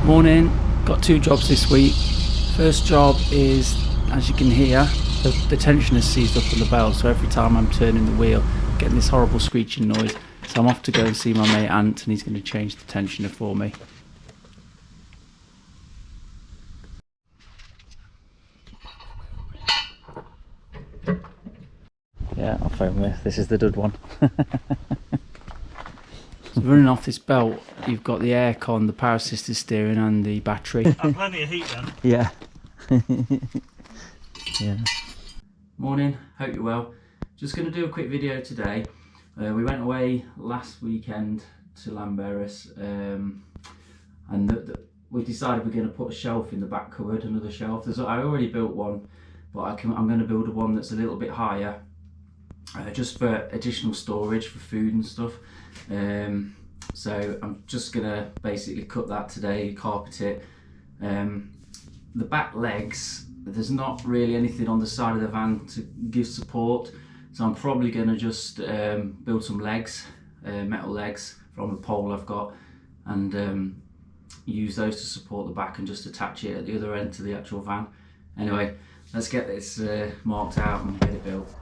Morning, got two jobs this week. First job is, as you can hear, the tension has seized up on the belt, so every time I'm turning the wheel, I'm getting this horrible screeching noise. So I'm off to go and see my mate Ant, and he's going to change the tensioner for me. Yeah, I'll phone with. This is the dud one. So running off this belt, you've got the aircon, the power assisted steering and the battery. Plenty of heat then. Yeah. Yeah. Morning, hope you're well. Just going to do a quick video today. We went away last weekend to Llanberis and we decided we're going to put a shelf in the back cupboard, another shelf. I already built one, but I'm going to build one that's a little bit higher. Just for additional storage for food and stuff. So I'm just gonna basically cut that today, carpet it. The back legs, there's not really anything on the side of the van to give support, so I'm probably gonna just build some legs, metal legs from a pole I've got, and use those to support the back and just attach it at the other end to the actual van. Anyway, let's get this marked out and get it built.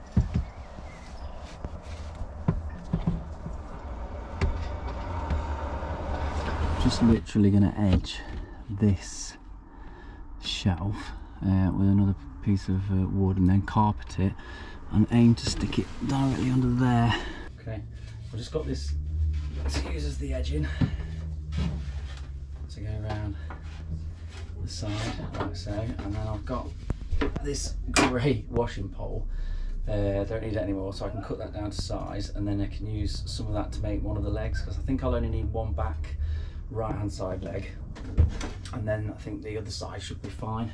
Just literally going to edge this shelf with another piece of wood and then carpet it and aim to stick it directly under there. Okay, I've just got this to use as the edging to go around the side, like so, and then I've got this grey washing pole. Don't need it anymore, so I can cut that down to size, and then I can use some of that to make one of the legs, because I think I'll only need one back right hand side leg, and then I think the other side should be fine.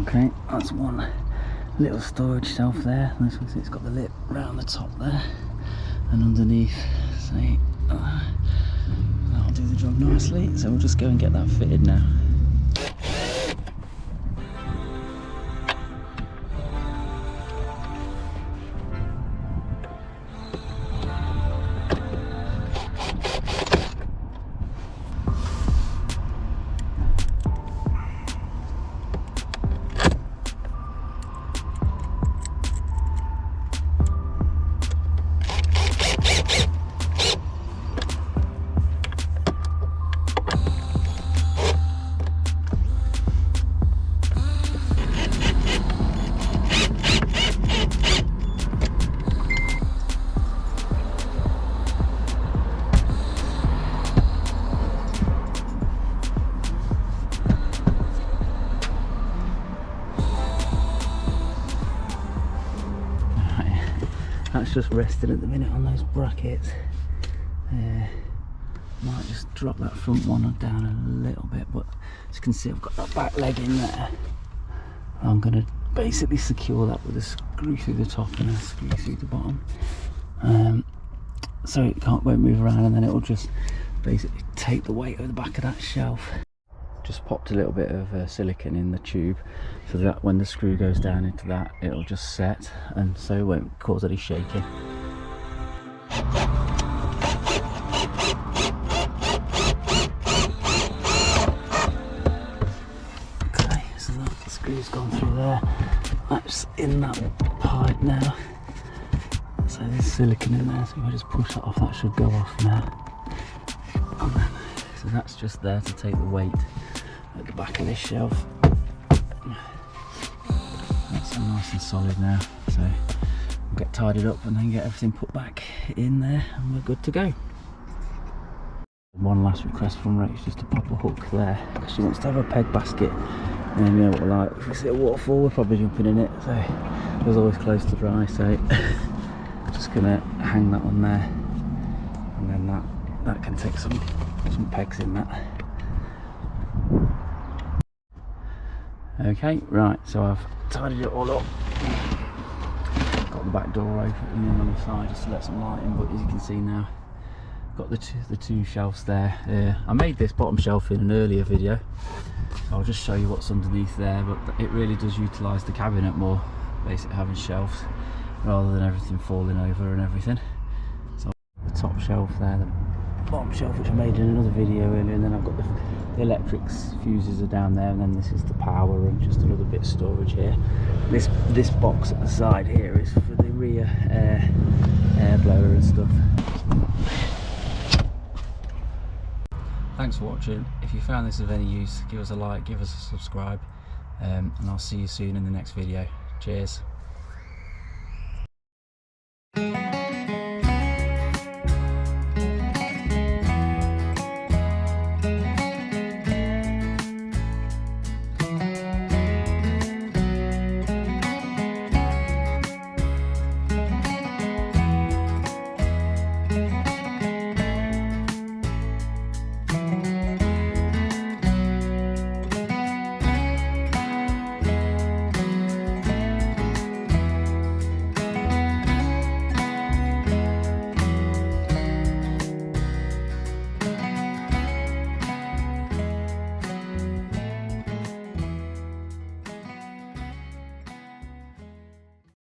Okay, that's one little storage shelf there. This one's, it's got the lip round the top there and underneath. So that'll do the job nicely. So we'll just go and get that fitted now. That's just resting at the minute on those brackets. Might just drop that front one down a little bit, but as you can see I've got that back leg in there. I'm going to basically secure that with a screw through the top and a screw through the bottom, so it won't move around, and then it will just basically take the weight of the back of that shelf. Just popped a little bit of silicone in the tube so that when the screw goes down into that, it'll just set, and so it won't cause any shaking. Okay, so that screw's gone through there. That's in that pipe now. So there's silicone in there, so if I just push that off, that should go off now. And then, so that's just there to take the weight at the back of this shelf. That's nice and solid now, so we'll get tidied up and then get everything put back in there and we're good to go. One last request from Rach, just to pop a hook there, because she wants to have a peg basket, and you know what we're like, if we see a waterfall we're probably jumping in it, so it was always close to dry, so just gonna hang that on there, and then that can take some pegs in that. Okay, right, so I've tidied it all up. Got the back door open on the side just to let some light in, but as you can see now, got the two shelves there. I made this bottom shelf in an earlier video, so I'll just show you what's underneath there, but it really does utilise the cabinet more, basically having shelves rather than everything falling over and everything. So the top shelf there, the bottom shelf which I made in another video earlier, and then I've got the electrics fuses are down there, and then this is the power and just another bit of storage here. This box at the side here is for the rear air blower and stuff. Thanks for watching. If you found this of any use, give us a like, give us a subscribe, and I'll see you soon in the next video. Cheers.